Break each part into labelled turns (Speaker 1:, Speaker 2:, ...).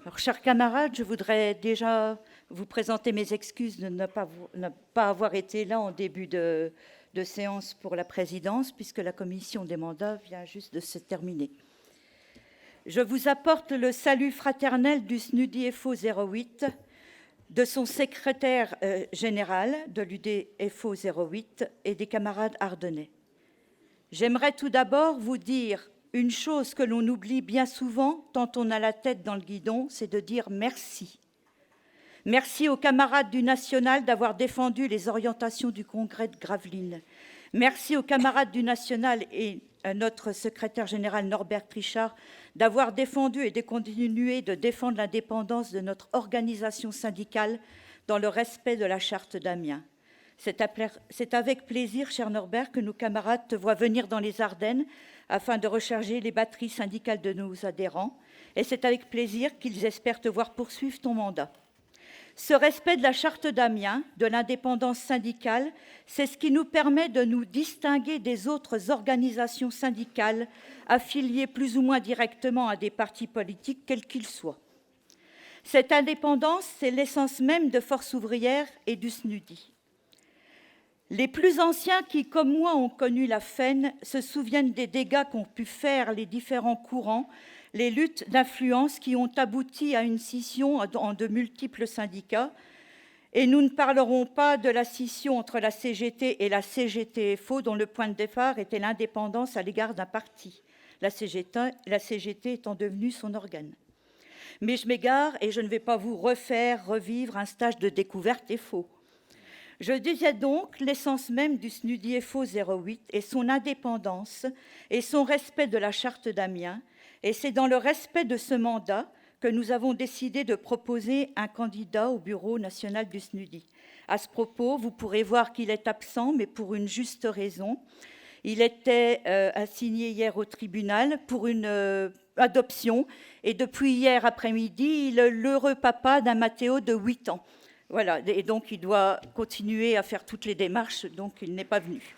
Speaker 1: Alors, chers camarades, je voudrais déjà vous présenter mes excuses de ne pas avoir été là en début de séance pour la présidence, puisque la commission des mandats vient juste de se terminer. Je vous apporte le salut fraternel du SNUDI-FO 08, de son secrétaire général de l'UDFO 08 et des camarades ardennais. J'aimerais tout d'abord vous dire une chose que l'on oublie bien souvent, tant on a la tête dans le guidon, c'est de dire merci. Merci aux camarades du National d'avoir défendu les orientations du congrès de Gravelines. Merci aux camarades du National et à notre secrétaire général Norbert Trichard d'avoir défendu et de continuer de défendre l'indépendance de notre organisation syndicale dans le respect de la charte d'Amiens. C'est avec plaisir, cher Norbert, que nos camarades te voient venir dans les Ardennes afin de recharger les batteries syndicales de nos adhérents. Et c'est avec plaisir qu'ils espèrent te voir poursuivre ton mandat. Ce respect de la charte d'Amiens, de l'indépendance syndicale, c'est ce qui nous permet de nous distinguer des autres organisations syndicales affiliées plus ou moins directement à des partis politiques, quels qu'ils soient. Cette indépendance, c'est l'essence même de Force ouvrière et du SNUDI. Les plus anciens qui, comme moi, ont connu la FAIN, se souviennent des dégâts qu'ont pu faire les différents courants, les luttes d'influence qui ont abouti à une scission en de multiples syndicats. Et nous ne parlerons pas de la scission entre la CGT et la CGT-FO, dont le point de départ était l'indépendance à l'égard d'un parti, la CGT étant devenue son organe. Mais je m'égare et je ne vais pas vous revivre un stage de découverte FO. Je disais donc l'essence même du SNUDI-FO 08 et son indépendance et son respect de la charte d'Amiens. Et c'est dans le respect de ce mandat que nous avons décidé de proposer un candidat au bureau national du SNUDI. À ce propos, vous pourrez voir qu'il est absent, mais pour une juste raison. Il était assigné hier au tribunal pour une adoption et depuis hier après-midi, il est l'heureux papa d'un Mathéo de 8 ans. Voilà, et donc il doit continuer à faire toutes les démarches, donc il n'est pas venu.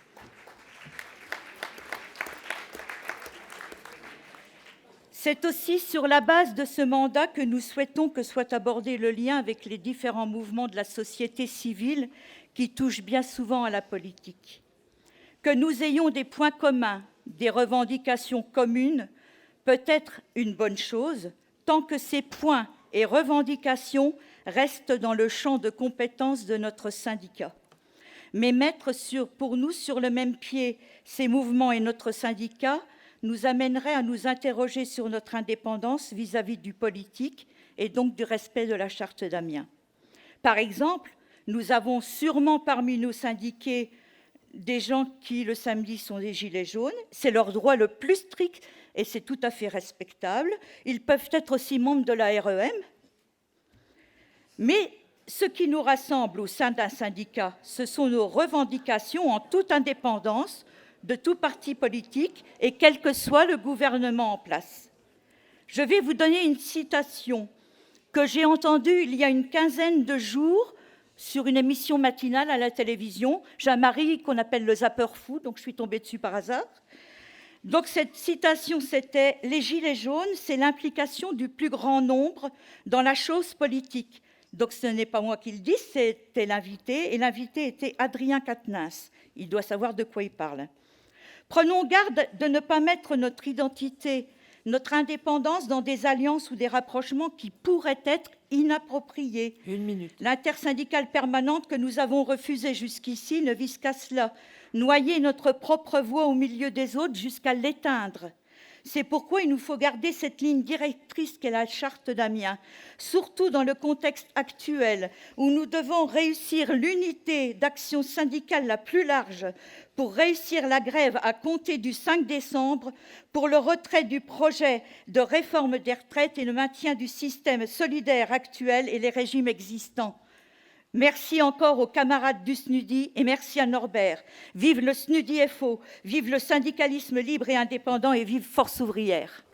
Speaker 1: C'est aussi sur la base de ce mandat que nous souhaitons que soit abordé le lien avec les différents mouvements de la société civile qui touchent bien souvent à la politique. Que nous ayons des points communs, des revendications communes, peut être une bonne chose, tant que ces points et revendications restent dans le champ de compétences de notre syndicat. Mais mettre pour nous sur le même pied ces mouvements et notre syndicat nous amènerait à nous interroger sur notre indépendance vis-à-vis du politique et donc du respect de la charte d'Amiens. Par exemple, nous avons sûrement parmi nos syndiqués des gens qui, le samedi, sont des gilets jaunes. C'est leur droit le plus strict et c'est tout à fait respectable. Ils peuvent être aussi membres de la REM. Mais ce qui nous rassemble au sein d'un syndicat, ce sont nos revendications en toute indépendance de tout parti politique et quel que soit le gouvernement en place. Je vais vous donner une citation que j'ai entendue il y a une quinzaine de jours sur une émission matinale à la télévision. J'ai un mari qu'on appelle le zapper fou, donc je suis tombée dessus par hasard. Donc cette citation, c'était « Les gilets jaunes, c'est l'implication du plus grand nombre dans la chose politique ». Donc ce n'est pas moi qui le dis, c'était l'invité, et l'invité était Adrien Quatennens. Il doit savoir de quoi il parle. Prenons garde de ne pas mettre notre identité, notre indépendance dans des alliances ou des rapprochements qui pourraient être inappropriés.
Speaker 2: Une minute.
Speaker 1: L'intersyndicale permanente que nous avons refusée jusqu'ici ne vise qu'à cela, noyer notre propre voix au milieu des autres jusqu'à l'éteindre. C'est pourquoi il nous faut garder cette ligne directrice qu'est la charte d'Amiens, surtout dans le contexte actuel où nous devons réussir l'unité d'action syndicale la plus large pour réussir la grève à compter du 5 décembre, pour le retrait du projet de réforme des retraites et le maintien du système solidaire actuel et les régimes existants. Merci encore aux camarades du SNUDI et merci à Norbert. Vive le SNUDI-FO, vive le syndicalisme libre et indépendant et vive Force ouvrière.